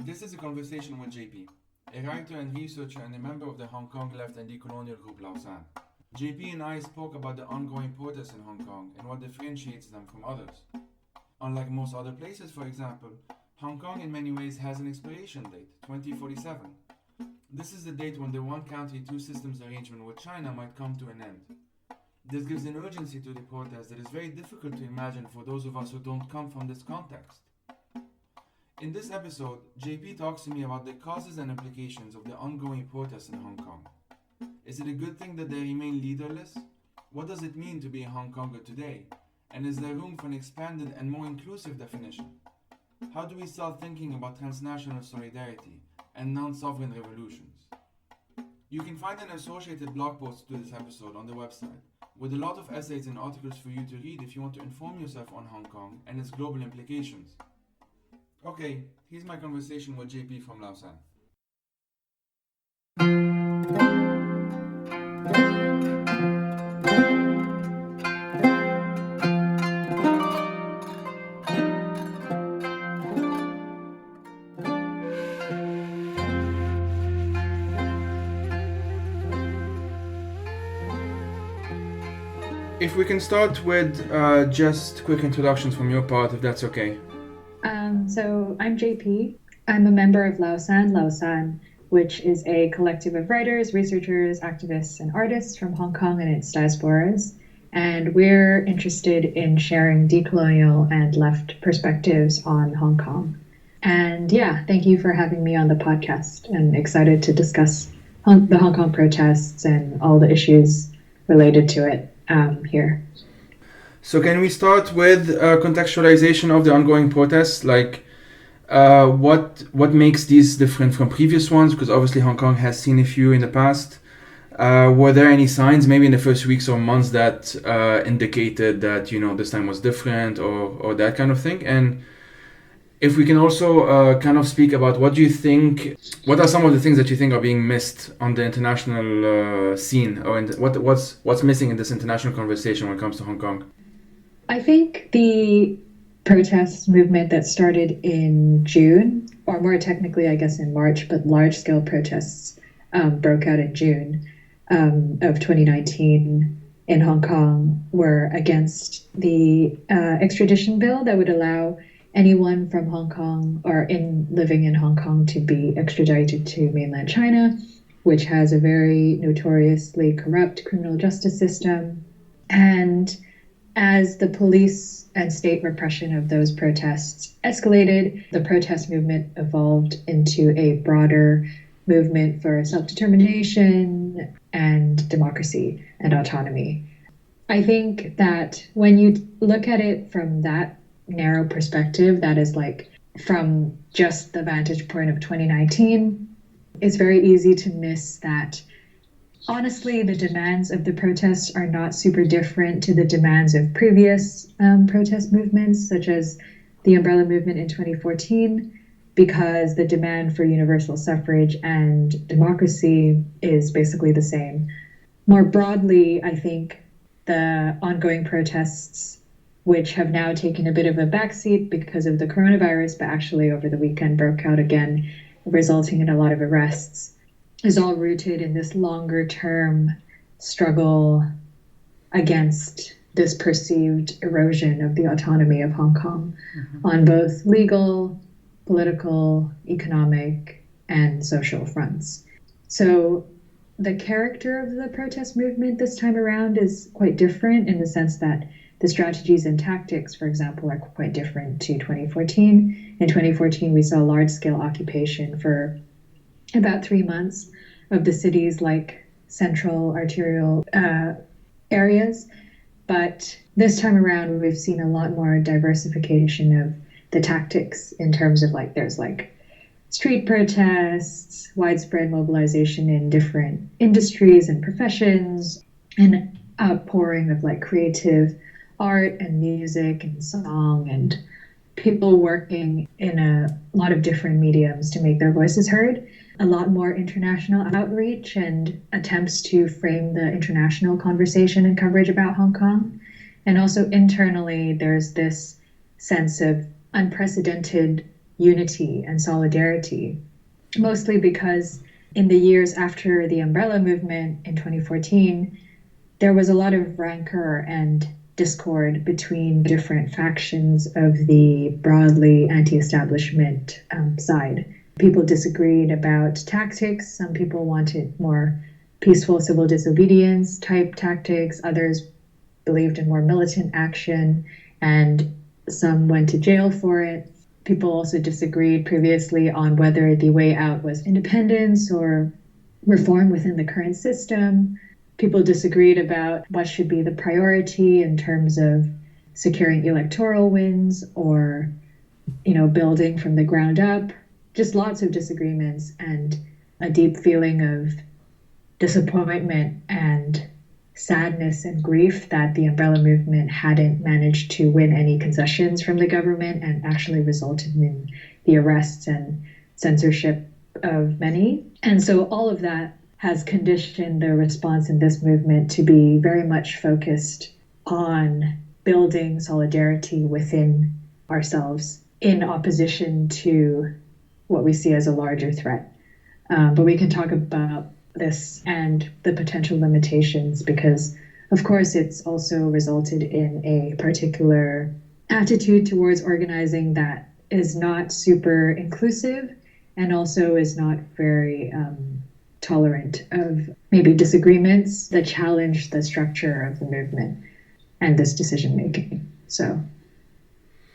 This is a conversation with JP, a writer and researcher and a member of the Hong Kong left and decolonial group Lausan. JP and I spoke about the ongoing protests in Hong Kong and what differentiates them from others. Unlike most other places, for example, Hong Kong in many ways has an expiration date, 2047. This is the date when the one country, two systems arrangement with China might come to an end. This gives an urgency to the protest that is very difficult to imagine for those of us who don't come from this context. In this episode, JP talks to me about the causes and implications of the ongoing protests in Hong Kong. Is it a good thing that they remain leaderless? What does it mean to be a Hong Konger today? And is there room for an expanded and more inclusive definition? How do we start thinking about transnational solidarity and non-sovereign revolutions? You can find an associated blog post to this episode on the website, with a lot of essays and articles for you to read if you want to inform yourself on Hong Kong and its global implications. Okay, here's my conversation with JP from Lausan. If we can start with just quick introductions from your part, if that's okay. So I'm JP. I'm a member of Lausan, which is a collective of writers, researchers, activists, and artists from Hong Kong and its diasporas. And we're interested in sharing decolonial and left perspectives on Hong Kong. And yeah, thank you for having me on the podcast. I'm excited to discuss the Hong Kong protests and all the issues related to it here. So can we start with contextualization of the ongoing protests? Like, what makes these different from previous ones? Because obviously Hong Kong has seen a few in the past. Were there any signs, maybe in the first weeks or months, that indicated that, this time was different or that kind of thing? And if we can also kind of speak about what are some of the things that you think are being missed on the international scene, or what's missing in this international conversation when it comes to Hong Kong? I think the protest movement that started in June, or more technically, I guess, in March, but large-scale protests broke out in June of 2019 in Hong Kong, were against the extradition bill that would allow anyone from Hong Kong or living in Hong Kong to be extradited to mainland China, which has a very notoriously corrupt criminal justice system. And as the police and state repression of those protests escalated, the protest movement evolved into a broader movement for self-determination and democracy and autonomy. I think that when you look at it from that narrow perspective, that is like from just the vantage point of 2019, it's very easy to miss that honestly, the demands of the protests are not super different to the demands of previous protest movements, such as the Umbrella Movement in 2014, because the demand for universal suffrage and democracy is basically the same. More broadly, I think the ongoing protests, which have now taken a bit of a backseat because of the coronavirus, but actually over the weekend broke out again, resulting in a lot of arrests, is all rooted in this longer-term struggle against this perceived erosion of the autonomy of Hong Kong on both legal, political, economic, and social fronts. So the character of the protest movement this time around is quite different in the sense that the strategies and tactics, for example, are quite different to 2014. In 2014, we saw large-scale occupation for about 3 months of the city's central arterial areas. But this time around, we've seen a lot more diversification of the tactics in terms of there's street protests, widespread mobilization in different industries and professions, and outpouring of creative art and music and song, and people working in a lot of different mediums to make their voices heard. A lot more international outreach and attempts to frame the international conversation and coverage about Hong Kong. And also internally, there's this sense of unprecedented unity and solidarity, mostly because in the years after the umbrella movement in 2014, there was a lot of rancor and discord between different factions of the broadly anti-establishment side. People disagreed about tactics. Some people wanted more peaceful civil disobedience type tactics. Others believed in more militant action, and some went to jail for it. People also disagreed previously on whether the way out was independence or reform within the current system. People disagreed about what should be the priority in terms of securing electoral wins or, building from the ground up. Just lots of disagreements and a deep feeling of disappointment and sadness and grief that the umbrella movement hadn't managed to win any concessions from the government and actually resulted in the arrests and censorship of many. And so all of that has conditioned the response in this movement to be very much focused on building solidarity within ourselves in opposition to what we see as a larger threat. But we can talk about this and the potential limitations because, of course, it's also resulted in a particular attitude towards organizing that is not super inclusive and also is not very tolerant of maybe disagreements that challenge the structure of the movement and this decision making. So,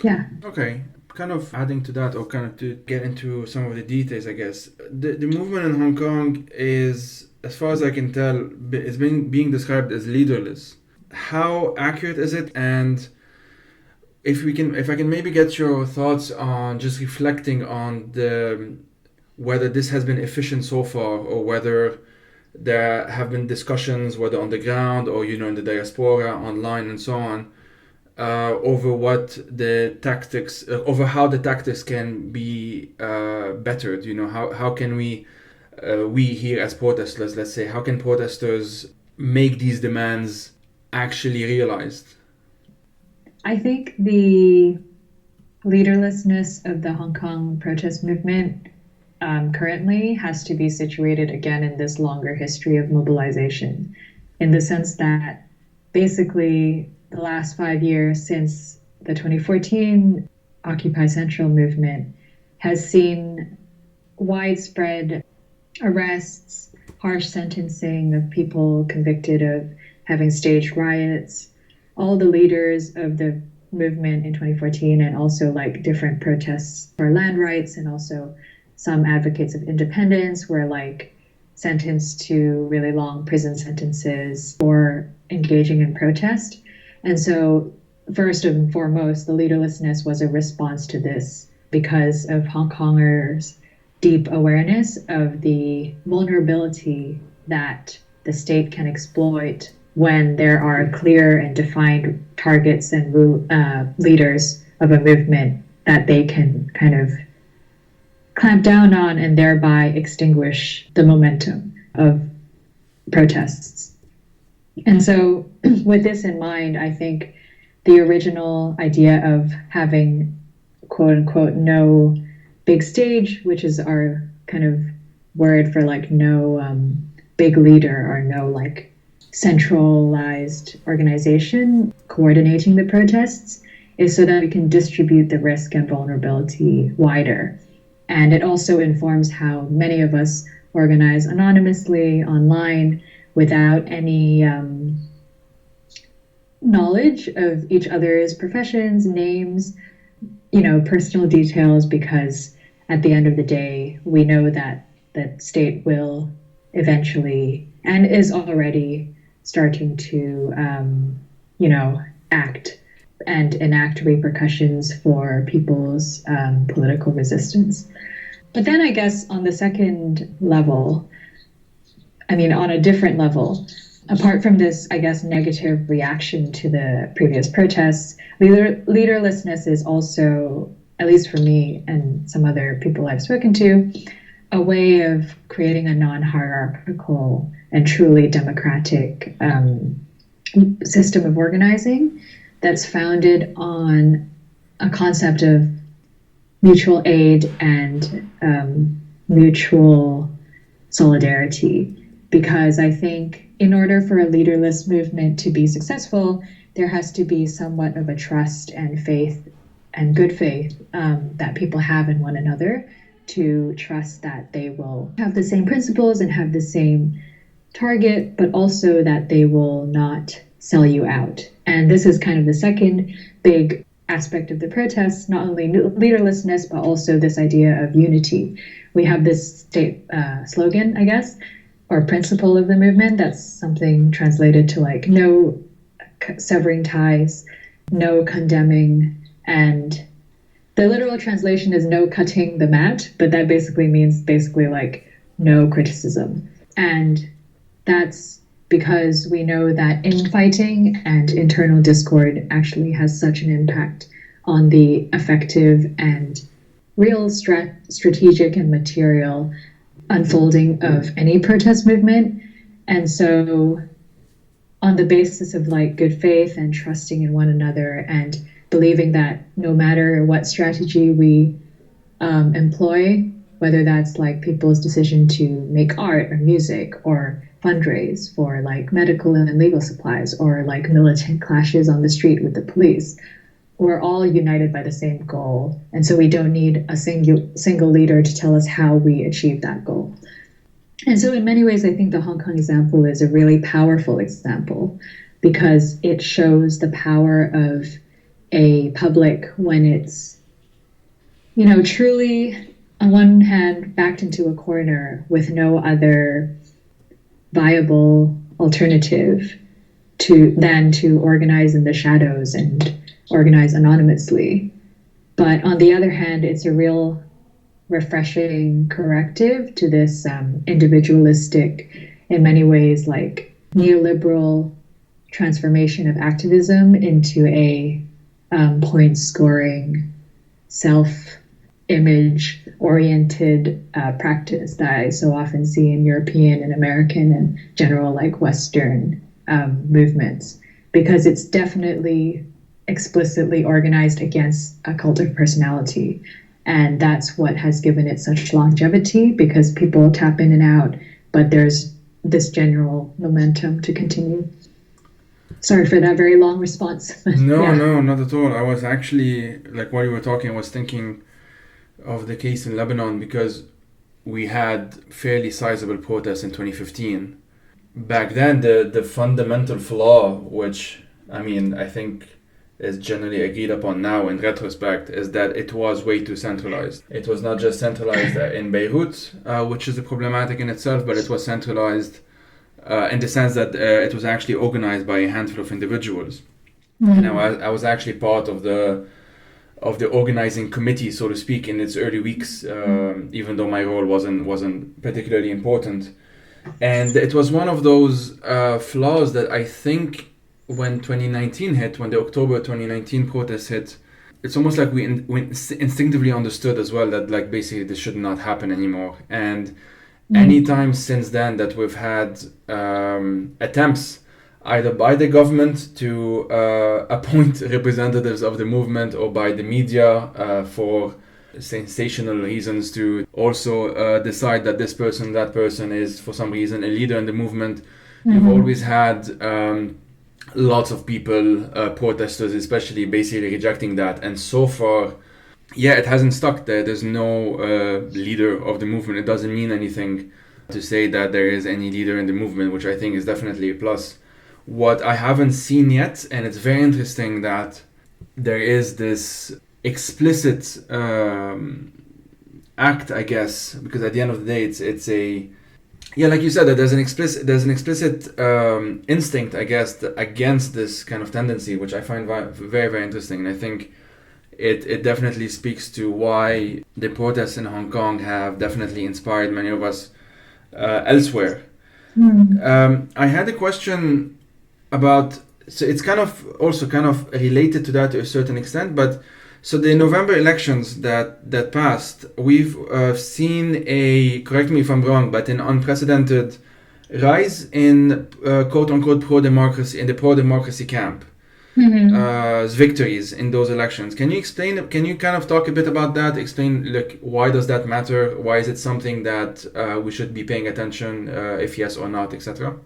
yeah. Okay. Kind of adding to that, or kind of to get into some of the details, I guess. The movement in Hong Kong is, as far as I can tell, is being described as leaderless. How accurate is it? And if I can maybe get your thoughts on just reflecting on whether this has been efficient so far, or whether there have been discussions, whether on the ground or in the diaspora, online, and so on, over over how the tactics can be bettered. How can we here as protesters, let's say, how can protesters make these demands actually realized? I think the leaderlessness of the Hong Kong protest movement currently has to be situated again in this longer history of mobilization, in the sense that basically the last 5 years since the 2014 Occupy Central movement has seen widespread arrests, harsh sentencing of people convicted of having staged riots. All the leaders of the movement in 2014 and also different protests for land rights and also some advocates of independence were sentenced to really long prison sentences for engaging in protest. And so first and foremost, the leaderlessness was a response to this because of Hong Kongers' deep awareness of the vulnerability that the state can exploit when there are clear and defined targets and leaders of a movement that they can kind of clamp down on and thereby extinguish the momentum of protests. And so with this in mind, I think the original idea of having quote unquote no big stage, which is our kind of word for no big leader or no centralized organization coordinating the protests, is so that we can distribute the risk and vulnerability wider. And it also informs how many of us organize anonymously online without any knowledge of each other's professions, names, personal details, because at the end of the day, we know that the state will eventually, and is already starting to, act and enact repercussions for people's political resistance. But then I guess on the second level, on a different level, apart from this, I guess, negative reaction to the previous protests, leaderlessness is also, at least for me and some other people I've spoken to, a way of creating a non-hierarchical and truly democratic system of organizing that's founded on a concept of mutual aid and mutual solidarity. Because I think in order for a leaderless movement to be successful, there has to be somewhat of a trust and faith and good faith that people have in one another, to trust that they will have the same principles and have the same target, but also that they will not sell you out. And this is kind of the second big aspect of the protests, not only leaderlessness, but also this idea of unity. We have this state slogan, I guess, or principle of the movement, that's something translated to like no severing ties, no condemning, and the literal translation is no cutting the mat, but that basically means like no criticism. And that's because we know that infighting and internal discord actually has such an impact on the effective and real strategic and material unfolding of any protest movement. And so on the basis of like good faith and trusting in one another and believing that no matter what strategy we employ, whether that's like people's decision to make art or music or fundraise for like medical and legal supplies or like militant clashes on the street with the police, we're all united by the same goal. And so we don't need a single leader to tell us how we achieve that goal. And so in many ways, I think the Hong Kong example is a really powerful example because it shows the power of a public when it's, you know, truly on one hand backed into a corner with no other viable alternative than to organize in the shadows and organize anonymously. But on the other hand, it's a real refreshing corrective to this individualistic, in many ways, like neoliberal transformation of activism into a point-scoring, self-image-oriented practice that I so often see in European and American and general, like, Western movements, because it's definitely explicitly organized against a cult of personality. And that's what has given it such longevity, because people tap in and out, but there's this general momentum to continue. Sorry for that very long response. No, not at all. I was actually, like, while you were talking, I was thinking of the case in Lebanon, because we had fairly sizable protests in 2015. Back then, the fundamental flaw, which, I mean, I think is generally agreed upon now in retrospect, is that it was way too centralized. It was not just centralized in Beirut, which is problematic in itself, but it was centralized in the sense that it was actually organized by a handful of individuals. Mm-hmm. And I was actually part of the organizing committee, so to speak, in its early weeks, even though my role wasn't particularly important. And it was one of those flaws that I think when 2019 hit, when the October 2019 protests hit, it's almost like we instinctively understood as well that, like, basically this should not happen anymore. And any time since then that we've had attempts either by the government to appoint representatives of the movement, or by the media for sensational reasons to also decide that this person, that person is for some reason a leader in the movement, you've always had lots of people, protesters especially, basically rejecting that. And so far, it hasn't stuck there. There's no leader of the movement. It doesn't mean anything to say that there is any leader in the movement, which I think is definitely a plus. What I haven't seen yet, and it's very interesting that there is this explicit act, I guess, because at the end of the day, it's a like you said, that there's an explicit instinct, I guess, against this kind of tendency, which I find very, very interesting. And I think it definitely speaks to why the protests in Hong Kong have definitely inspired many of us elsewhere. I had a question about, so it's kind of related to that to a certain extent, but so the November elections that passed, we've seen correct me if I'm wrong, but an unprecedented rise in quote-unquote pro-democracy, in the pro-democracy camp. victories in those elections. Can you explain? Can you kind of talk a bit about that? Explain, like, why does that matter? Why is it something that we should be paying attention, if yes or not, etc.?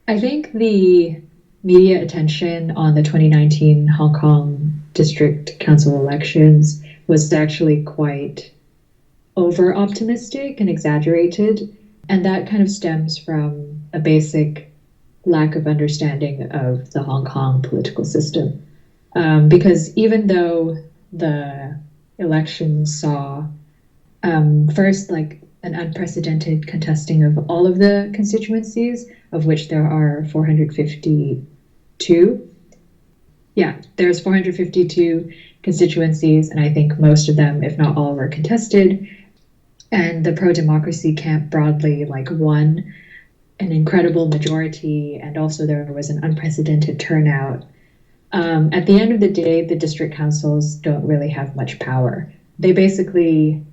I think the media attention on the 2019 Hong Kong District Council elections was actually quite over optimistic and exaggerated. And that kind of stems from a basic lack of understanding of the Hong Kong political system. Because even though the elections saw first, like, an unprecedented contesting of all of the constituencies, of which there are 452. Yeah, there's 452 constituencies, and I think most of them, if not all, were contested. And the pro-democracy camp broadly, like, won an incredible majority, and also there was an unprecedented turnout. At the end of the day, the district councils don't really have much power. They basically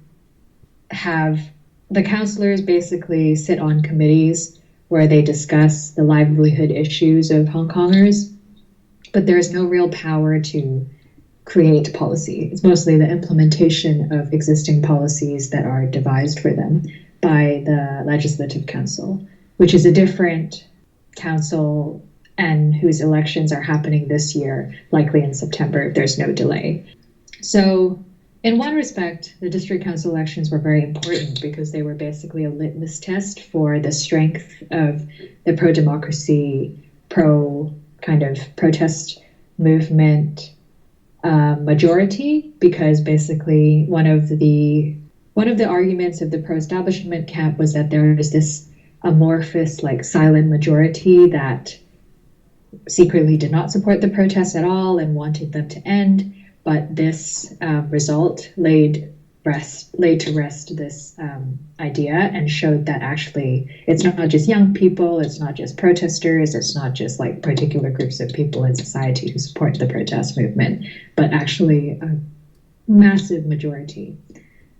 the councillors basically sit on committees where they discuss the livelihood issues of Hong Kongers, but there's no real power to create policy. It's mostly the implementation of existing policies that are devised for them by the Legislative Council, which is a different council and whose elections are happening this year, likely in September if there's no delay. So in one respect, the district council elections were very important because they were basically a litmus test for the strength of the pro-democracy, kind of protest movement majority, because basically one of the arguments of the pro-establishment camp was that there is this amorphous, like, silent majority that secretly did not support the protests at all and wanted them to end. But this result laid to rest this idea and showed that actually it's not just young people, it's not just protesters, it's not just, like, particular groups of people in society who support the protest movement, but actually a massive majority.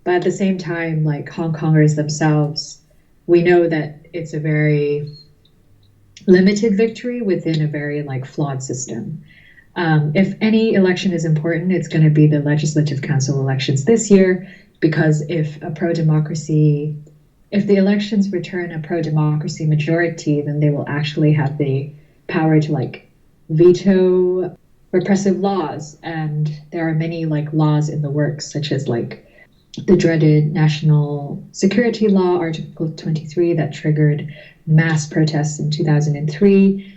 But at the same time, like, Hong Kongers themselves, we know that it's a very limited victory within a very, like, flawed system. If any election is important, it's going to be the Legislative Council elections this year, because if the elections return a pro-democracy majority, then they will actually have the power to, like, veto repressive laws. And there are many, like, laws in the works, such as, like, the dreaded National Security Law, Article 23, that triggered mass protests in 2003.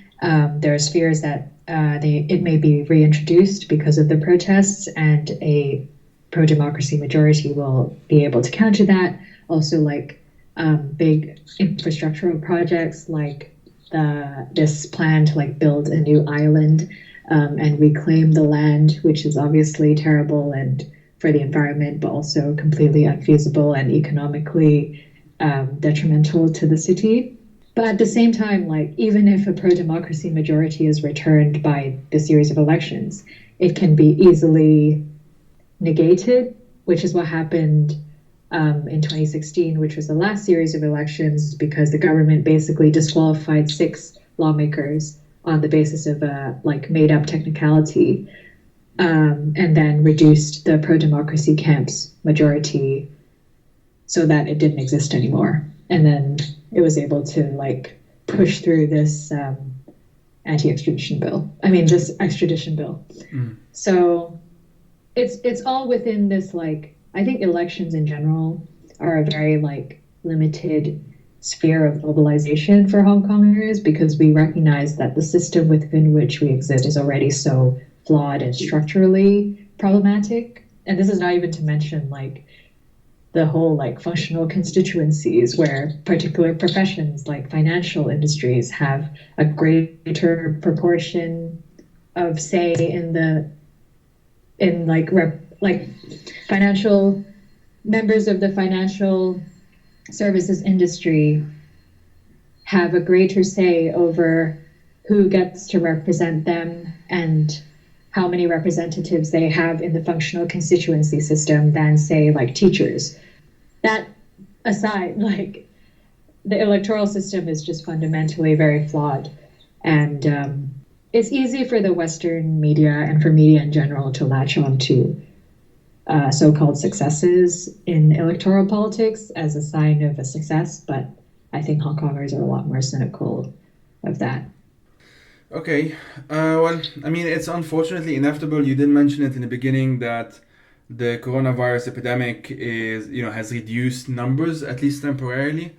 There's fears that it may be reintroduced because of the protests, and a pro-democracy majority will be able to counter that. Also, like, big infrastructural projects, like this plan to, like, build a new island and reclaim the land, which is obviously terrible and for the environment, but also completely unfeasible and economically detrimental to the city. But at the same time, like, even if a pro-democracy majority is returned by the series of elections, it can be easily negated, which is what happened in 2016, which was the last series of elections, because the government basically disqualified 6 lawmakers on the basis of a, like, made-up technicality, and then reduced the pro-democracy camp's majority so that it didn't exist anymore. And then it was able to, like, push through this extradition bill. So it's all within this, like, I think elections in general are a very, like, limited sphere of mobilization for Hong Kongers, because we recognize that the system within which we exist is already so flawed and structurally problematic. And this is not even to mention, like, the whole, like, functional constituencies where particular professions like financial industries have a greater proportion of say in financial members of the financial services industry have a greater say over who gets to represent them and how many representatives they have in the functional constituency system than, say, like, teachers. That aside, like, the electoral system is just fundamentally very flawed. And it's easy for the Western media and for media in general to latch on to so-called successes in electoral politics as a sign of a success, but I think Hong Kongers are a lot more cynical of that. Okay, well, I mean, it's unfortunately inevitable. You did mention it in the beginning that the coronavirus epidemic has reduced numbers, at least temporarily.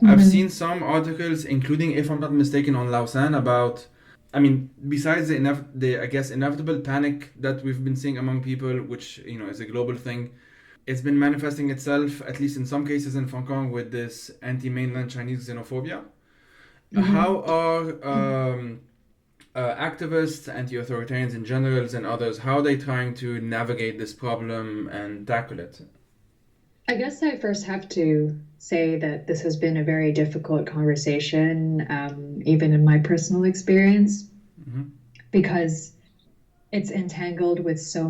I've seen some articles, including, if I'm not mistaken, on Lausan about, I mean, besides the I guess inevitable panic that we've been seeing among people, which is a global thing, it's been manifesting itself, at least in some cases in Hong Kong, with this anti-mainland Chinese xenophobia. How are activists, anti-authoritarians in general, and others, how are they trying to navigate this problem and tackle it? I guess I first have to say that this has been a very difficult conversation, even in my personal experience, because it's entangled with so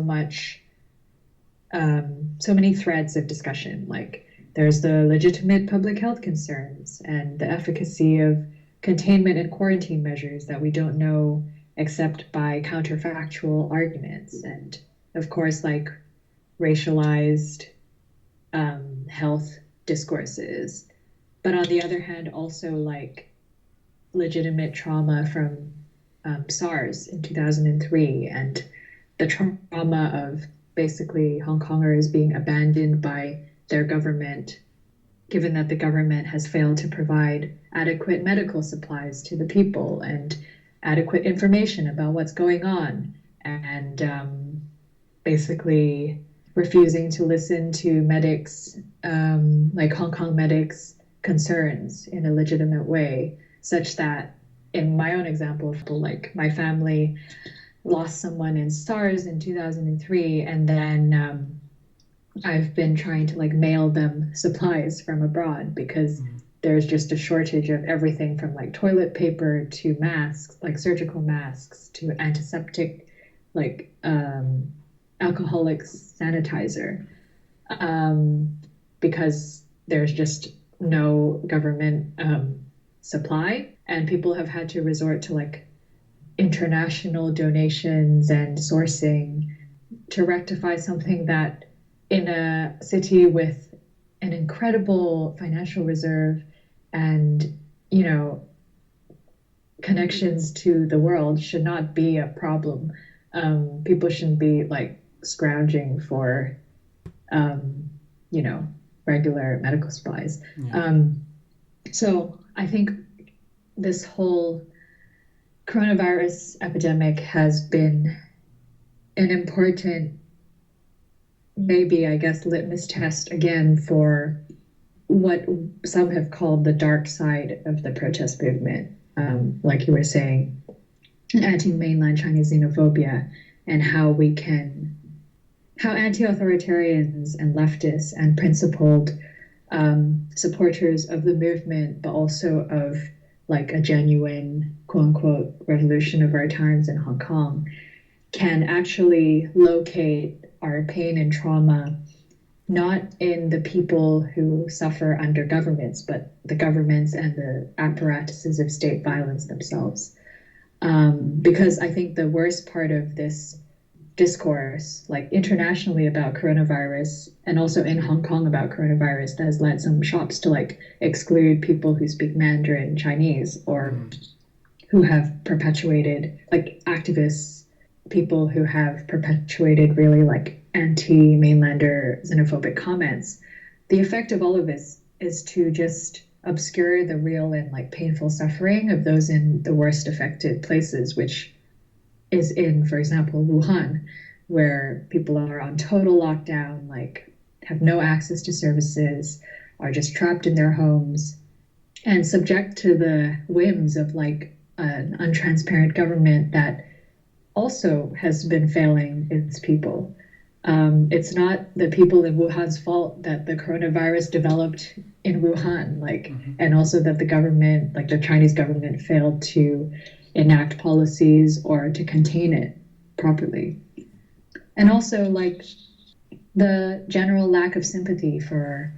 many threads of discussion. Like there's the legitimate public health concerns and the efficacy of containment and quarantine measures that we don't know except by counterfactual arguments. And of course, like racialized health discourses. But on the other hand, also like legitimate trauma from SARS in 2003 and the trauma of basically Hong Kongers being abandoned by their government, given that the government has failed to provide adequate medical supplies to the people and adequate information about what's going on, and basically refusing to listen to medics, like Hong Kong medics' concerns in a legitimate way, such that in my own example, like my family lost someone in SARS in 2003, and then I've been trying to like mail them supplies from abroad because there's just a shortage of everything from like toilet paper to masks, like surgical masks, to antiseptic, like alcoholic sanitizer, because there's just no government supply, and people have had to resort to like international donations and sourcing to rectify something that in a city with an incredible financial reserve and connections to the world should not be a problem. People shouldn't be like scrounging for regular medical supplies. So I think this whole coronavirus epidemic has been an important, maybe, I guess, litmus test again for what some have called the dark side of the protest movement, like you were saying, anti-mainland Chinese xenophobia, and how anti-authoritarians and leftists and principled supporters of the movement, but also of like a genuine quote unquote revolution of our times in Hong Kong, can actually locate our pain and trauma not in the people who suffer under governments, but the governments and the apparatuses of state violence themselves. Because I think the worst part of this discourse, like internationally about coronavirus, and also in Hong Kong about coronavirus, that has led some shops to like exclude people who speak Mandarin Chinese, or who have perpetuated, like activists, people who have perpetuated really like anti-mainlander xenophobic comments. The effect of all of this is to just obscure the real and like painful suffering of those in the worst affected places, which is in, for example, Wuhan, where people are on total lockdown, like have no access to services, are just trapped in their homes and subject to the whims of like an untransparent government that also has been failing its people. It's not the people in Wuhan's fault that the coronavirus developed in Wuhan, like, and also that the government, like the Chinese government, failed to enact policies or to contain it properly. And also like the general lack of sympathy for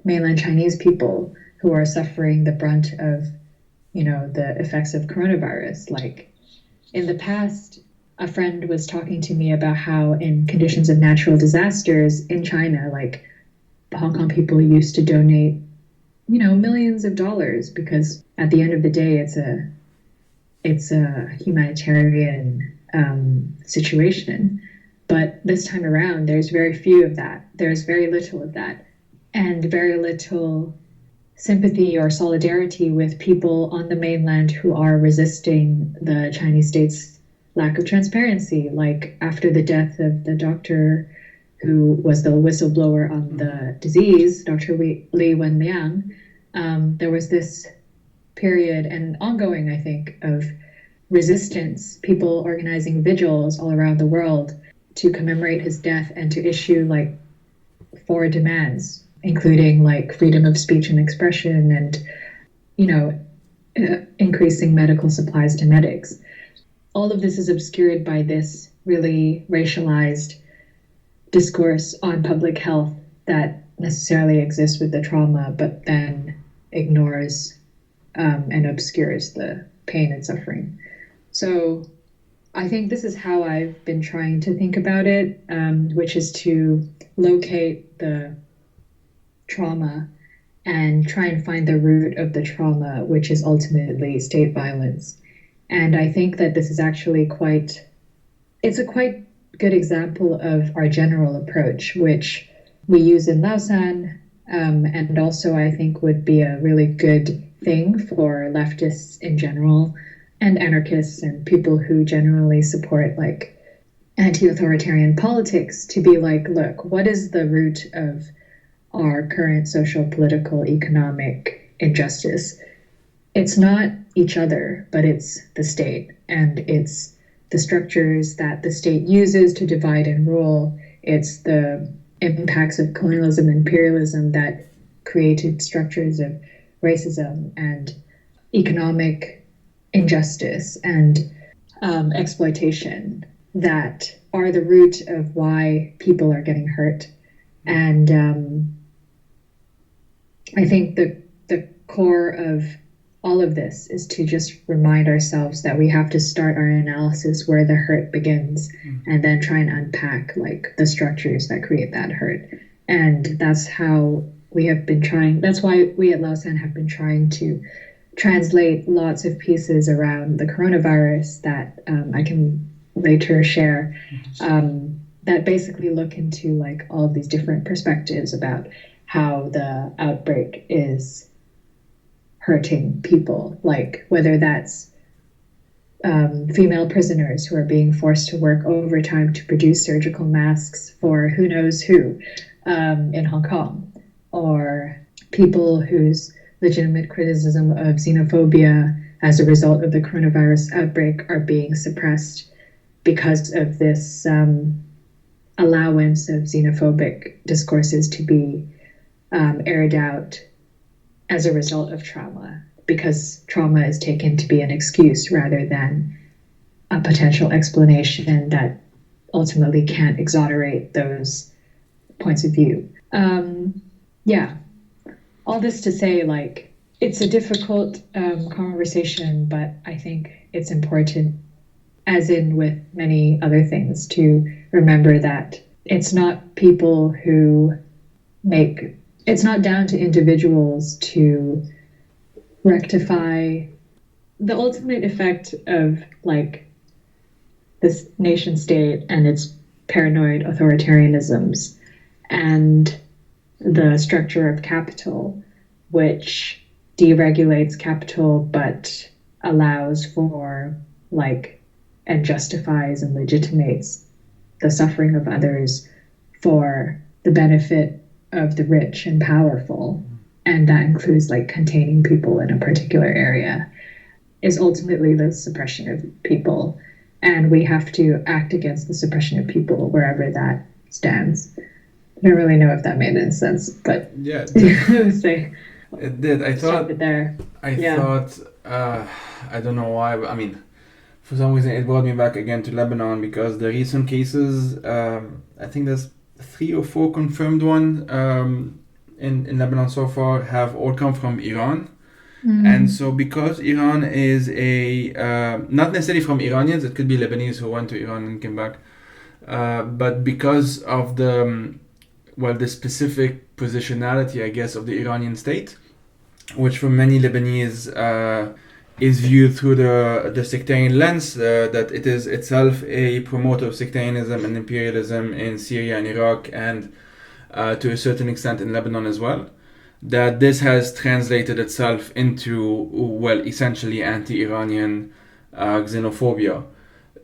mainland Chinese people who are suffering the brunt of, the effects of coronavirus. Like in the past, a friend was talking to me about how in conditions of natural disasters in China, like Hong Kong people used to donate, millions of dollars because at the end of the day, it's a humanitarian situation. But this time around, there's very few of that. There's very little of that, and very little sympathy or solidarity with people on the mainland who are resisting the Chinese state's lack of transparency. Like after the death of the doctor who was the whistleblower on the disease, Dr. Li Wenliang, there was this period and ongoing, I think, of resistance, people organizing vigils all around the world to commemorate his death and to issue like 4 demands, including like freedom of speech and expression and, increasing medical supplies to medics. All of this is obscured by this really racialized discourse on public health that necessarily exists with the trauma, but then ignores and obscures the pain and suffering. So I think this is how I've been trying to think about it, which is to locate the trauma and try and find the root of the trauma, which is ultimately state violence. And I think that this is actually it's a quite good example of our general approach, which we use in Lausan, and also I think would be a really good thing for leftists in general and anarchists and people who generally support like anti-authoritarian politics to be like, look, what is the root of our current social, political, economic injustice? It's not each other, but it's the state, and it's the structures that the state uses to divide and rule. It's the impacts of colonialism and imperialism that created structures of racism and economic injustice and exploitation that are the root of why people are getting hurt. And I think the core of all of this is to just remind ourselves that we have to start our analysis where the hurt begins and then try and unpack like the structures that create that hurt. And that's how we have been trying. That's why we at Lausan have been trying to translate lots of pieces around the coronavirus that I can later share, that basically look into like all of these different perspectives about how the outbreak is hurting people, like whether that's female prisoners who are being forced to work overtime to produce surgical masks for who knows who in Hong Kong, or people whose legitimate criticism of xenophobia as a result of the coronavirus outbreak are being suppressed because of this allowance of xenophobic discourses to be aired out as a result of trauma, because trauma is taken to be an excuse rather than a potential explanation that ultimately can't exonerate those points of view. Yeah, all this to say, like, it's a difficult conversation, but I think it's important, as in with many other things, to remember that it's not people who it's not down to individuals to rectify the ultimate effect of like this nation state and its paranoid authoritarianisms and the structure of capital, which deregulates capital but allows for like and justifies and legitimates the suffering of others for the benefit of the rich and powerful, and that includes like containing people in a particular area, is ultimately the suppression of people. And we have to act against the suppression of people wherever that stands. I don't really know if that made any sense, but yeah, I would say it did. I thought I don't know why, but I mean, for some reason it brought me back again to Lebanon, because the recent cases, I think there's 3 or 4 confirmed one in Lebanon so far, have all come from Iran. And so because Iran is not necessarily from Iranians, it could be Lebanese who went to Iran and came back, but because of the specific positionality, I guess, of the Iranian state, which for many Lebanese is viewed through the sectarian lens, that it is itself a promoter of sectarianism and imperialism in Syria and Iraq, and to a certain extent in Lebanon as well, that this has translated itself into, well, essentially anti-Iranian xenophobia.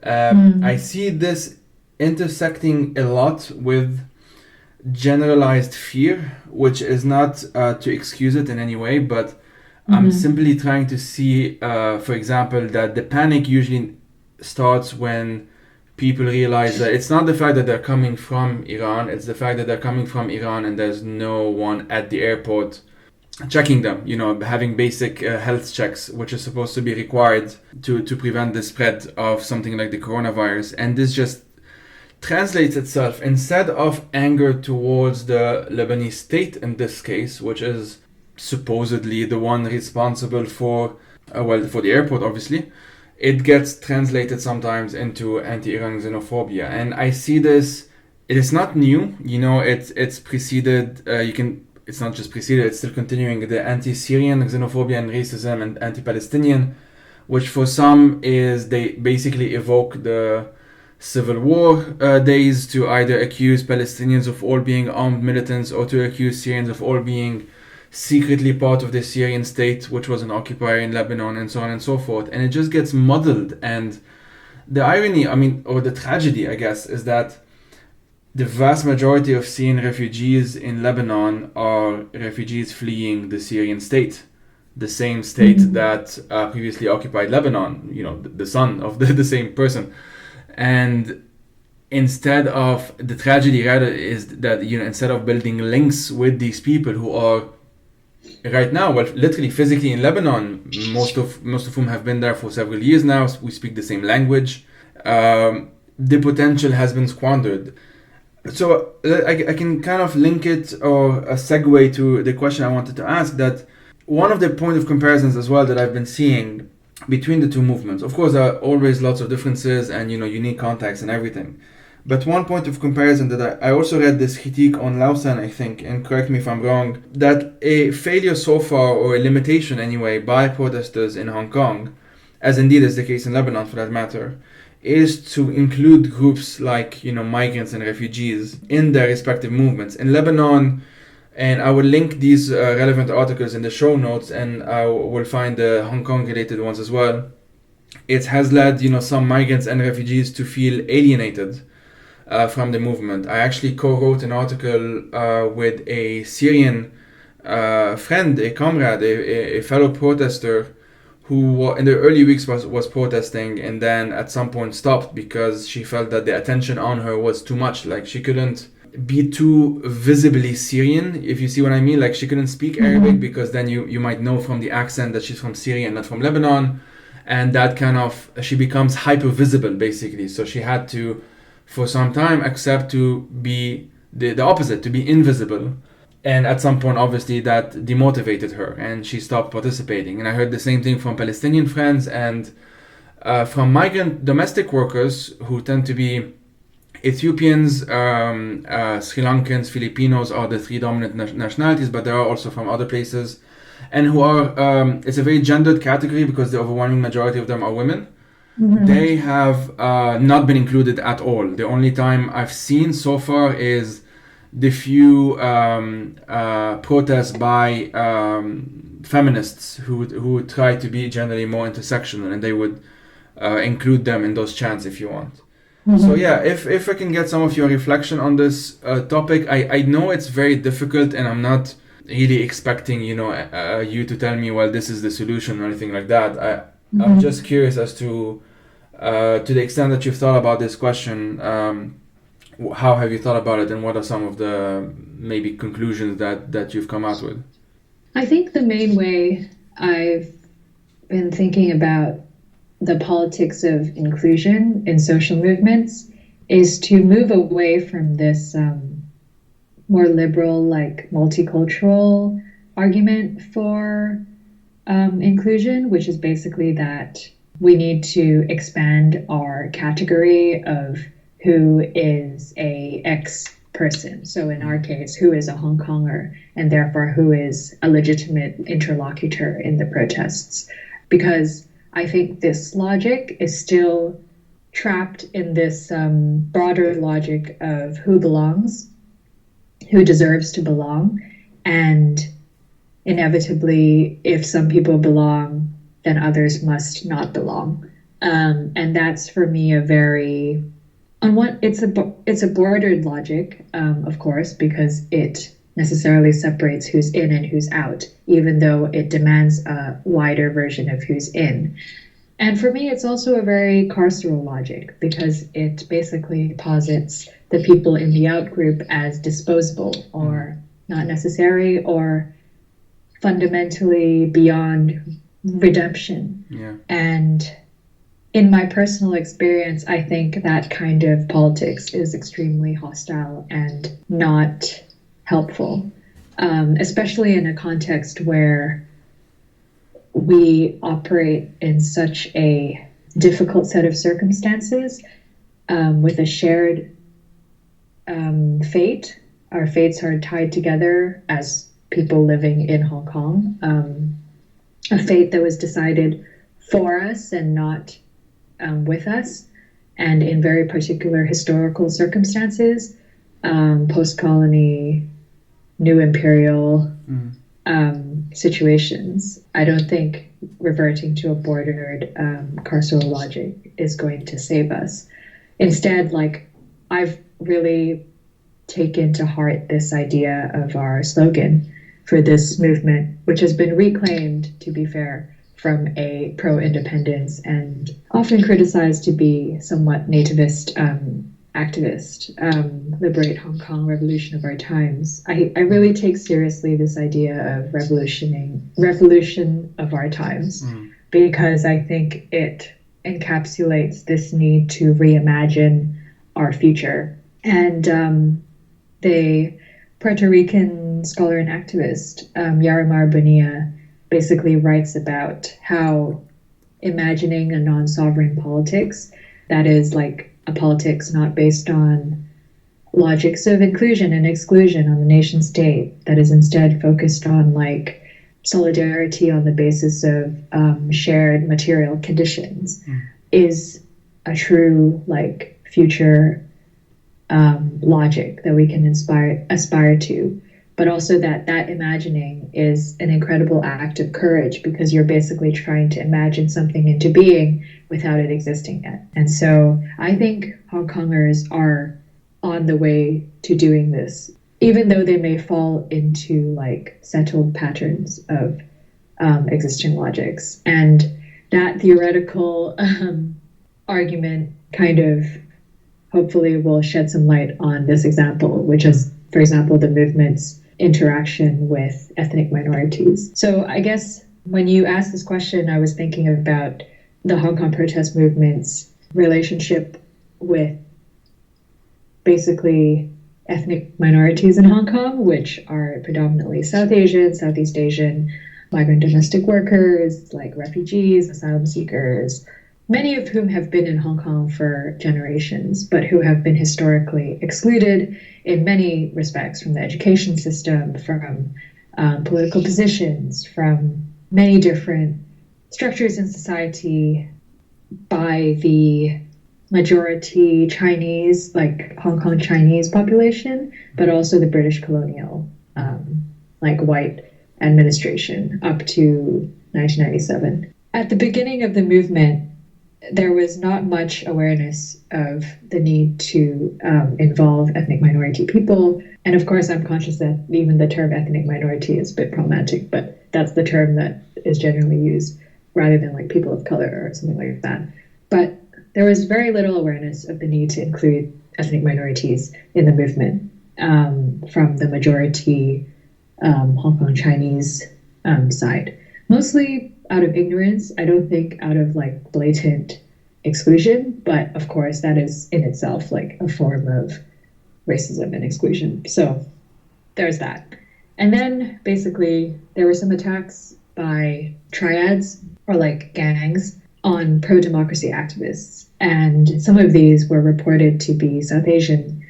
I see this intersecting a lot with generalized fear, which is not to excuse it in any way, but I'm simply trying to see, for example, that the panic usually starts when people realize that it's not the fact that they're coming from Iran, it's the fact that they're coming from Iran and there's no one at the airport checking them, having basic health checks, which is supposed to be required to prevent the spread of something like the coronavirus. And this just translates itself, instead of anger towards the Lebanese state in this case, which is supposedly the one responsible for the airport, obviously, it gets translated sometimes into anti-Iran xenophobia. And I see this, it is not new, it's preceded, it's not just preceded, it's still continuing, the anti-Syrian xenophobia and racism and anti-Palestinian, which for some is they basically evoke the Civil War days to either accuse Palestinians of all being armed militants or to accuse Syrians of all being secretly part of the Syrian state, which was an occupier in Lebanon, and so on and so forth. And it just gets muddled. And the irony, or the tragedy, I guess, is that the vast majority of Syrian refugees in Lebanon are refugees fleeing the Syrian state, the same state that previously occupied Lebanon, the son of the same person. And instead of, the tragedy rather is that, instead of building links with these people who are right now, literally physically in Lebanon, most of whom have been there for several years now, we speak the same language, the potential has been squandered. So I can kind of link it, or a segue to the question I wanted to ask, that one of the point of comparisons as well that I've been seeing between the two movements, of course there are always lots of differences and unique contexts and everything, but one point of comparison that I also read this critique on Lausan, I think, and correct me if I'm wrong, that a failure so far, or a limitation anyway, by protesters in Hong Kong, as indeed is the case in Lebanon for that matter, is to include groups like migrants and refugees in their respective movements. In Lebanon, and I will link these relevant articles in the show notes, and I will find the Hong Kong related ones as well. It has led some migrants and refugees to feel alienated from the movement. I actually co-wrote an article with a Syrian friend, a comrade, a fellow protester, who in the early weeks was protesting, and then at some point stopped because she felt that the attention on her was too much. Like, she couldn't be too visibly Syrian, if you see what I mean. Like, she couldn't speak Arabic because then you might know from the accent that she's from Syria and not from Lebanon, and that kind of, she becomes hyper visible basically. So she had to, for some time, accept to be the opposite, to be invisible. And at some point, obviously, that demotivated her and she stopped participating. And I heard the same thing from Palestinian friends and from migrant domestic workers, who tend to be Ethiopians, Sri Lankans, Filipinos are the three dominant nationalities, but there are also from other places, and who are, it's a very gendered category because the overwhelming majority of them are women. They have not been included at all. The only time I've seen so far is the few protests by feminists who try to be generally more intersectional, and they would include them in those chants if you want. So yeah, if I can get some of your reflection on this topic, I know it's very difficult, and I'm not really expecting you to tell me, well, this is the solution or anything like that. I'm just curious as to the extent that you've thought about this question. How have you thought about it, and what are some of the maybe conclusions that you've come out with? I think the main way I've been thinking about the politics of inclusion in social movements is to move away from this more liberal, like multicultural argument for inclusion, which is basically that we need to expand our category of who is a X person. So in our case, who is a Hong Konger, and therefore who is a legitimate interlocutor in the protests. Because I think this logic is still trapped in this broader logic of who belongs, who deserves to belong, and inevitably, if some people belong, then others must not belong. And that's for me a very it's a bordered logic, of course, because it necessarily separates who's in and who's out, even though it demands a wider version of who's in. And for me, it's also a very carceral logic because it basically posits the people in the out group as disposable or not necessary or fundamentally beyond redemption. Yeah. And in my personal experience, I think that kind of politics is extremely hostile and not helpful, especially in a context where we operate in such a difficult set of circumstances with a shared fate. Our fates are tied together as people living in Hong Kong, a fate that was decided for us and not with us, and in very particular historical circumstances, post-colony, new imperial situations. I don't think reverting to a bordered carceral logic is going to save us. Instead, I've really taken to heart this idea of our slogan for this movement, which has been reclaimed, to be fair, from a pro-independence and often criticized to be somewhat nativist activist, liberate Hong Kong, revolution of our times. I really take seriously this idea of revolution of our times, because I think it encapsulates this need to reimagine our future. And the Puerto Rican scholar and activist, Yarimar Bonilla, basically writes about how imagining a non-sovereign politics that is like a politics not based on logics of inclusion and exclusion on the nation state, that is instead focused on solidarity on the basis of shared material conditions, is a true future logic that we can aspire to. But also that imagining is an incredible act of courage, because you're basically trying to imagine something into being without it existing yet. And so I think Hong Kongers are on the way to doing this, even though they may fall into settled patterns of existing logics. And that theoretical argument kind of hopefully will shed some light on this example, which is, for example, the movement's interaction with ethnic minorities. So I guess when you asked this question, I was thinking about the Hong Kong protest movement's relationship with basically ethnic minorities in Hong Kong, which are predominantly South Asian, Southeast Asian, migrant domestic workers, refugees, asylum seekers, many of whom have been in Hong Kong for generations, but who have been historically excluded in many respects from the education system, from political positions, from many different structures in society by the majority Chinese, Hong Kong Chinese population, but also the British colonial, white administration up to 1997. At the beginning of the movement, there was not much awareness of the need to involve ethnic minority people. And of course, I'm conscious that even the term ethnic minority is a bit problematic, but that's the term that is generally used rather than people of color or something like that. But there was very little awareness of the need to include ethnic minorities in the movement from the majority Hong Kong Chinese side. Mostly out of ignorance. I don't think out of blatant exclusion, but of course that is in itself a form of racism and exclusion. So there's that. And then basically there were some attacks by triads or like gangs on pro-democracy activists. And some of these were reported to be South Asian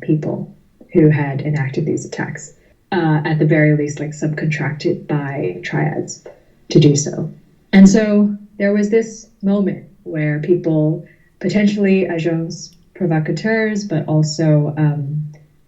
people who had enacted these attacks. At the very least, like subcontracted by triads to do so. And so there was this moment where people, potentially agents provocateurs, but also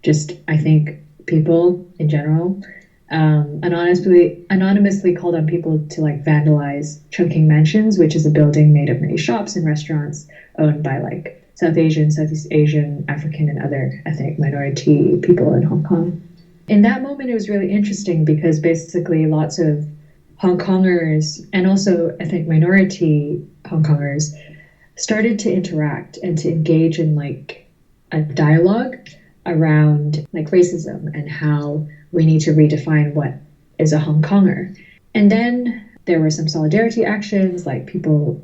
just, I think, people in general, anonymously called on people to like vandalize Chungking Mansions, which is a building made of many shops and restaurants owned by like South Asian, Southeast Asian, African, and other ethnic minority people in Hong Kong. In that moment, it was really interesting because basically lots of Hong Kongers and also ethnic minority Hong Kongers started to interact and to engage in like a dialogue around like racism and how we need to redefine what is a Hong Konger. And then there were some solidarity actions, like people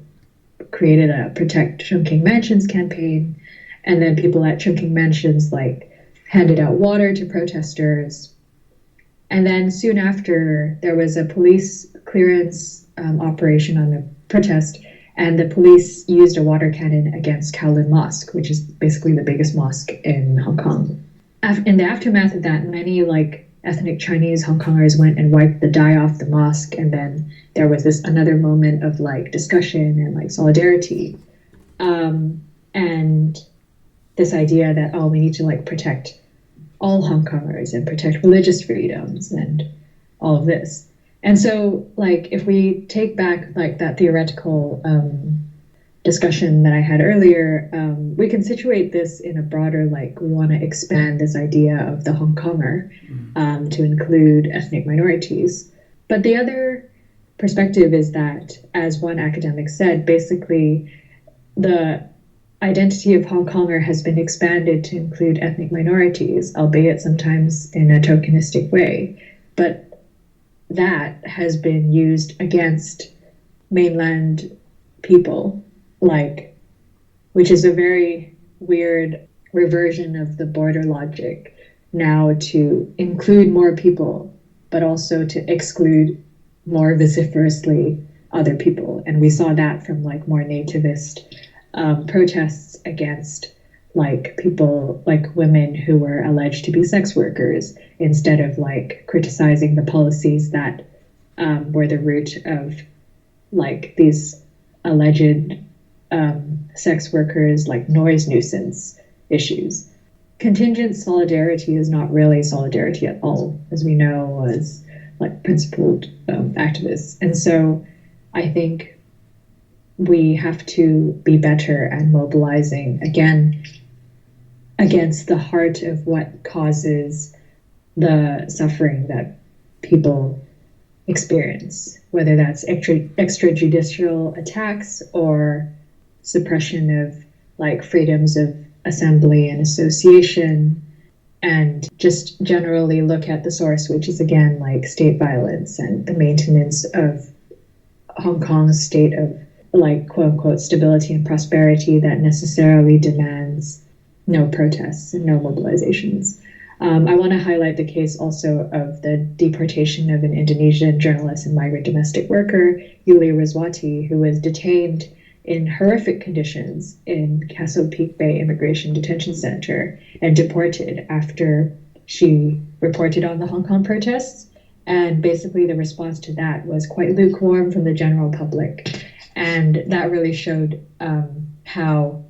created a Protect Chungking Mansions campaign, and then people at Chungking Mansions like handed out water to protesters. And then soon after, there was a police clearance operation on the protest, and the police used a water cannon against Kowloon Mosque, which is basically the biggest mosque in Hong Kong. In the aftermath of that, many like ethnic Chinese Hong Kongers went and wiped the dye off the mosque, and then there was this another moment of like discussion and like solidarity. And this idea that, oh, we need to like protect all Hong Kongers and protect religious freedoms and all of this. And so like if we take back like that theoretical discussion that I had earlier, we can situate this in a broader, like we want to expand this idea of the Hong Konger to include ethnic minorities. But the other perspective is that, as one academic said, basically the identity of Hong Konger has been expanded to include ethnic minorities, albeit sometimes in a tokenistic way. But that has been used against mainland people, like, which is a very weird reversion of the border logic now to include more people, but also to exclude more vociferously other people. And we saw that from like more nativist protests against like people, like women who were alleged to be sex workers, instead of like criticizing the policies that were the root of like these alleged sex workers, like noise nuisance issues. Contingent solidarity is not really solidarity at all, as we know, as like principled activists. And so I think we have to be better at mobilizing again against the heart of what causes the suffering that people experience, whether that's extrajudicial attacks or suppression of like freedoms of assembly and association, and just generally look at the source, which is again like state violence and the maintenance of Hong Kong's state of like quote unquote stability and prosperity that necessarily demands no protests and no mobilizations. I want to highlight the case also of the deportation of an Indonesian journalist and migrant domestic worker, Yuli Rizwati, who was detained in horrific conditions in Castle Peak Bay Immigration Detention Center and deported after she reported on the Hong Kong protests. And basically the response to that was quite lukewarm from the general public. And that really showed how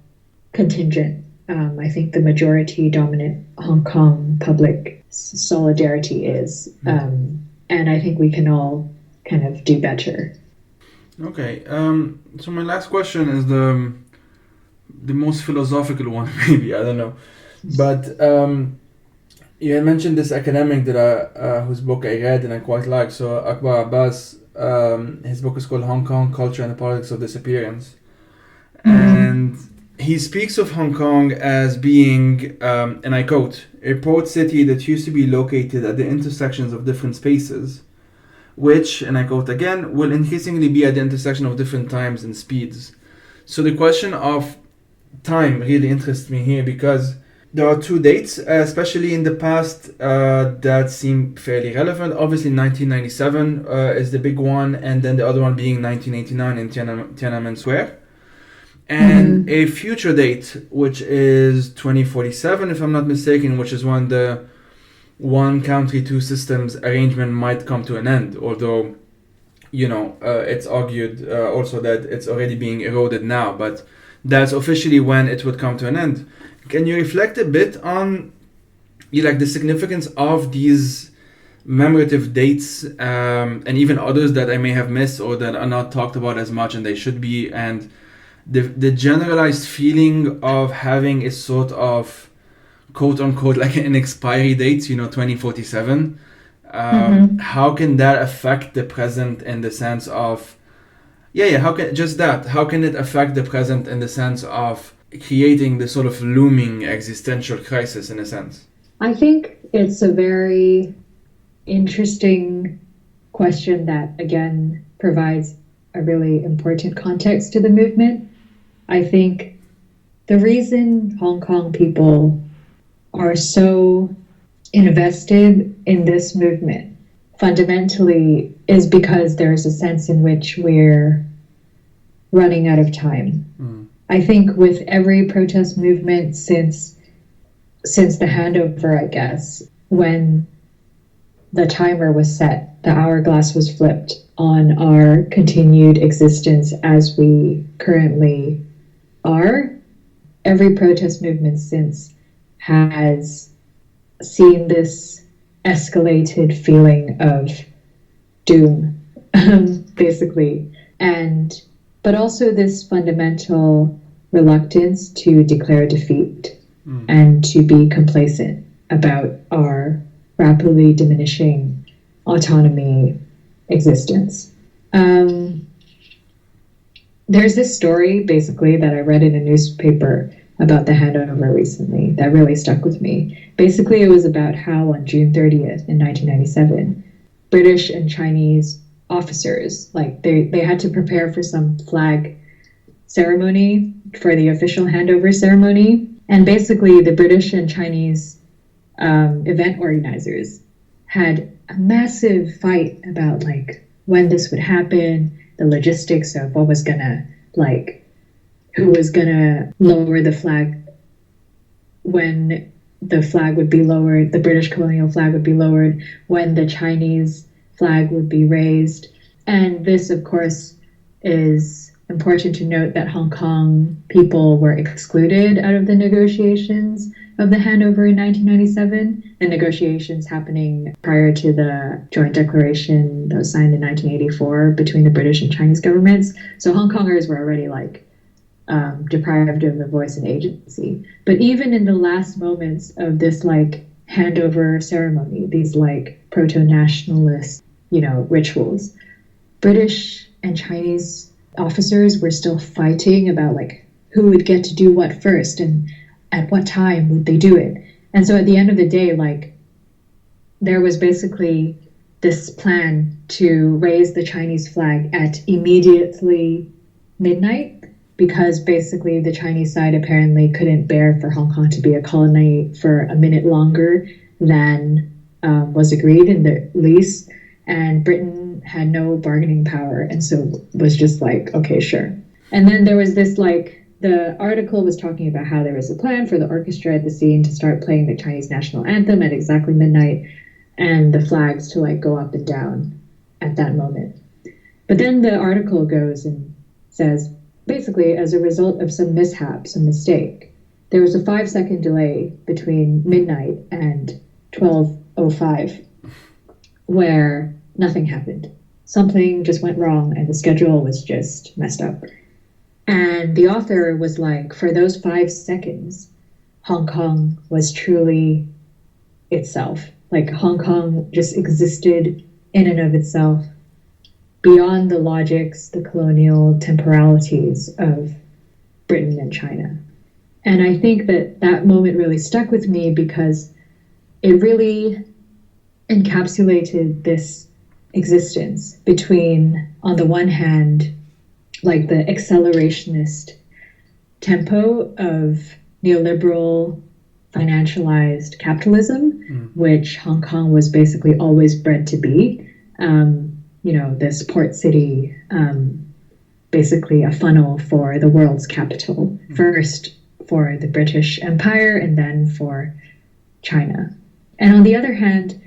contingent, I think, the majority dominant Hong Kong public solidarity is. And I think we can all kind of do better. Okay, so my last question is the most philosophical one, maybe, I don't know. But you had mentioned this academic that whose book I read and I quite like. So Akbar Abbas, his book is called Hong Kong, Culture and the Politics of Disappearance. And he speaks of Hong Kong as being, and I quote, a port city that used to be located at the intersections of different spaces, which, and I quote again, will increasingly be at the intersection of different times and speeds. So the question of time really interests me here because There are two dates, especially in the past, that seem fairly relevant. Obviously, 1997 is the big one, and then the other one being 1989 in Tiananmen Square. And a future date, which is 2047, if I'm not mistaken, which is when the one country, two systems arrangement might come to an end. Although, it's argued also that it's already being eroded now, but that's officially when it would come to an end. Can you reflect a bit on the significance of these commemorative dates, and even others that I may have missed or that are not talked about as much and they should be, and the generalized feeling of having a sort of quote unquote like an expiry date, 2047? How can that affect the present in the sense of how can it affect the present in the sense of creating this sort of looming existential crisis in a sense? I think it's a very interesting question that, again, provides a really important context to the movement. I think the reason Hong Kong people are so invested in this movement fundamentally is because there's a sense in which we're running out of time. I think with every protest movement since the handover, I guess, when the timer was set, the hourglass was flipped on our continued existence as we currently are, every protest movement since has seen this escalated feeling of doom, basically, but also this fundamental reluctance to declare defeat and to be complacent about our rapidly diminishing autonomy existence. There's this story, basically, that I read in a newspaper about the handover recently that really stuck with me. Basically, it was about how on June 30th in 1997, British and Chinese officers, they had to prepare for some flag ceremony for the official handover ceremony. And basically, the British and Chinese event organizers had a massive fight about when this would happen, the logistics of what was gonna who was gonna lower the flag, when the flag would be lowered, the British colonial flag would be lowered, when the Chinese flag would be raised. And this, of course, is important to note that Hong Kong people were excluded out of the negotiations of the handover in 1997, the negotiations happening prior to the joint declaration that was signed in 1984 between the British and Chinese governments. So Hong Kongers were already deprived of a voice and agency. But even in the last moments of this handover ceremony, these proto-nationalist, rituals, British and Chinese officers were still fighting about who would get to do what first and at what time would they do it. And so at the end of the day, there was basically this plan to raise the Chinese flag at immediately midnight, because basically the Chinese side apparently couldn't bear for Hong Kong to be a colony for a minute longer than was agreed in the lease. And Britain had no bargaining power, and so was just okay, sure. And then there was this the article was talking about how there was a plan for the orchestra at the scene to start playing the Chinese national anthem at exactly midnight, and the flags to go up and down at that moment. But then the article goes and says, basically, as a result of some mishap, some mistake, there was a 5-second delay between midnight and 12:05 where nothing happened. Something just went wrong and the schedule was just messed up. And the author was for those 5 seconds, Hong Kong was truly itself. Hong Kong just existed in and of itself, beyond the logics, the colonial temporalities of Britain and China. And I think that moment really stuck with me because it really encapsulated this existence between, on the one hand, the accelerationist tempo of neoliberal financialized capitalism, which Hong Kong was basically always bred to be. This port city, basically a funnel for the world's capital, first for the British Empire and then for China. And on the other hand,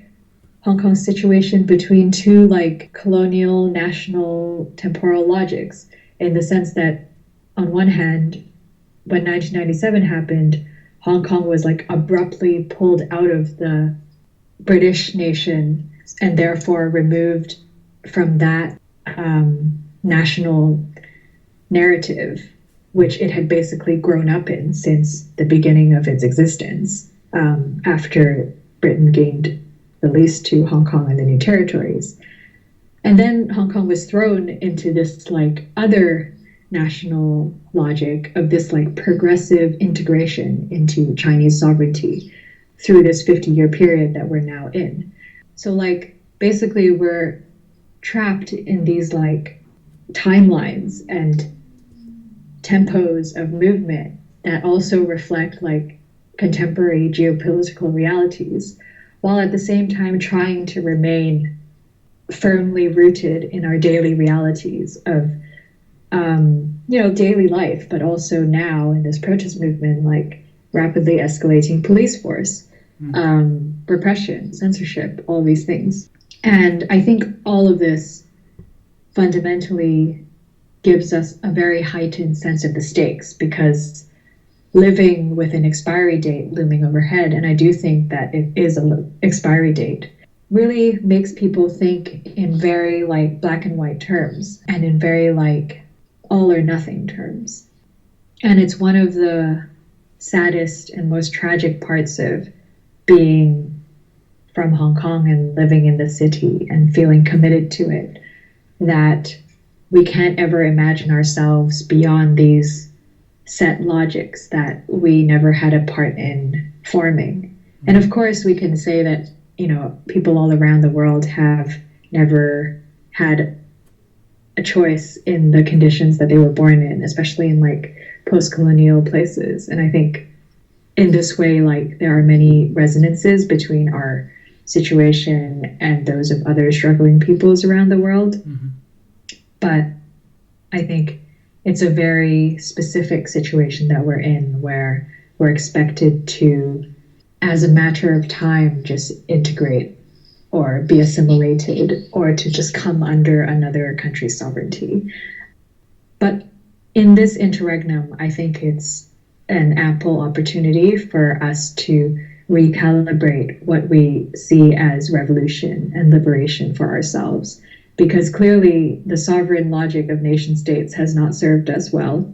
Hong Kong's situation between two colonial, national, temporal logics, in the sense that on one hand, when 1997 happened, Hong Kong was abruptly pulled out of the British nation and therefore removed from that national narrative, which it had basically grown up in since the beginning of its existence, after Britain gained the lease to Hong Kong and the new territories. And then Hong Kong was thrown into this other national logic of this progressive integration into Chinese sovereignty through this 50-year period that we're now in. So basically we're trapped in these timelines and tempos of movement that also reflect contemporary geopolitical realities, while at the same time trying to remain firmly rooted in our daily realities of daily life, but also now in this protest movement, rapidly escalating police force, repression, censorship, all these things. And I think all of this fundamentally gives us a very heightened sense of the stakes, because living with an expiry date looming overhead, and I do think that it is an expiry date, really makes people think in very black and white terms and in very all or nothing terms. And it's one of the saddest and most tragic parts of being from Hong Kong and living in the city and feeling committed to it, that we can't ever imagine ourselves beyond these set logics that we never had a part in forming. And of course we can say that, people all around the world have never had a choice in the conditions that they were born in, especially in post-colonial places. And I think in this way, there are many resonances between our situation and those of other struggling peoples around the world. But I think it's a very specific situation that we're in, where we're expected to, as a matter of time, just integrate or be assimilated or to just come under another country's sovereignty. But in this interregnum, I think it's an ample opportunity for us to recalibrate what we see as revolution and liberation for ourselves. Because clearly the sovereign logic of nation states has not served us well.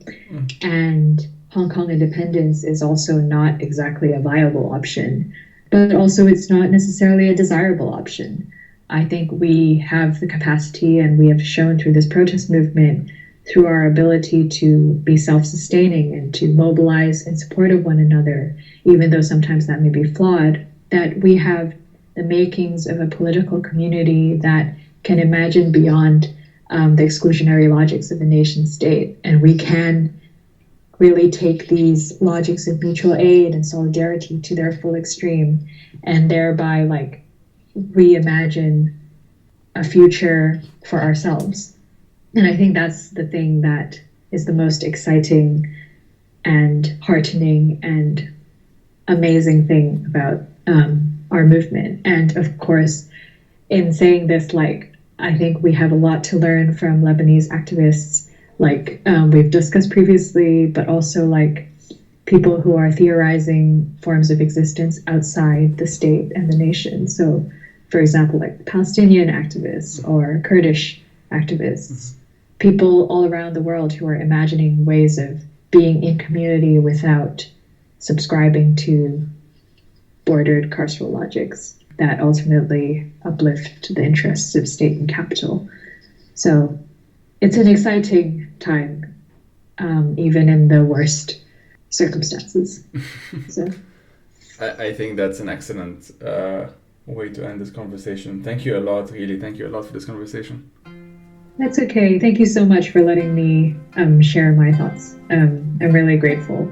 And Hong Kong independence is also not exactly a viable option, but also it's not necessarily a desirable option. I think we have the capacity, and we have shown through this protest movement, through our ability to be self-sustaining and to mobilize in support of one another, even though sometimes that may be flawed, that we have the makings of a political community that can imagine beyond the exclusionary logics of the nation state. And we can really take these logics of mutual aid and solidarity to their full extreme, and thereby reimagine a future for ourselves. And I think that's the thing that is the most exciting and heartening and amazing thing about our movement. And of course, in saying this, I think we have a lot to learn from Lebanese activists, we've discussed previously, but also people who are theorizing forms of existence outside the state and the nation. So, for example, Palestinian activists or Kurdish activists, people all around the world who are imagining ways of being in community without subscribing to bordered carceral logics that ultimately uplift the interests of state and capital. So it's an exciting time, even in the worst circumstances. So I think that's an excellent way to end this conversation. Thank you a lot, really. Thank you a lot for this conversation. That's okay. Thank you so much for letting me share my thoughts. I'm really grateful.